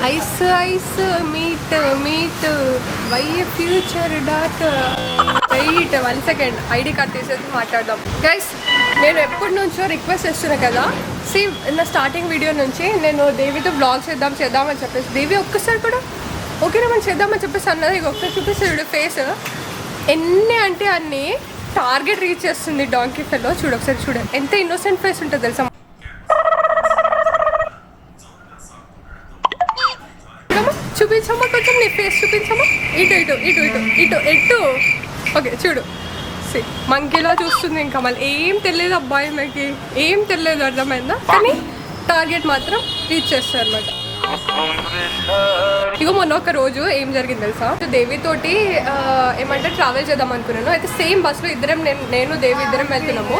Ice ice meet meet why future dot wait 1 second ID card తీసేసి మాట్లాడదాం. Guys నేను ఎప్పటి నుంచో రిక్వెస్ట్ చేస్తున్నా కదా, సి నా స్టార్టింగ్ వీడియో నుంచి నేను దేవితో బ్లాగ్ చేద్దామని చెప్పేసి, దేవి ఒక్కసారి కూడా ఓకేనా మనం చేద్దామని చెప్పేసి అన్నది. ఇక ఒక్కసారి చూపిస్తాడు ఫేస్ ఎన్ని అంటే అన్ని టార్గెట్ రీచ్ చేస్తుంది డాంకీ ఫెలో. చూడు ఒకసారి చూడు ఎంత ఇన్నోసెంట్ ఫేస్ ఉంటుంది తెలుసా. చూపించమ్మా కొంచెం నీ ఫేస్ చూపించమ్మా. ఇటు ఇటు ఇటు ఇటు ఇటు ఎటు ఓకే చూడు మంకీలా చూస్తుంది. ఇంకా మళ్ళీ ఏం తెలియదు అబ్బాయి, నాకు ఏం తెలియదు అర్థమైందా, కానీ టార్గెట్ మాత్రం రీచ్ చేస్తారు అనమాట. ఇగో మొన్న ఒక రోజు ఏం జరిగింది తెలుసా, దేవితోటి ఏమంటే ట్రావెల్ చేద్దాం అనుకున్నాను. అయితే సేమ్ బస్సులో ఇద్దరం నేను దేవి ఇద్దరం వెళ్తున్నాము.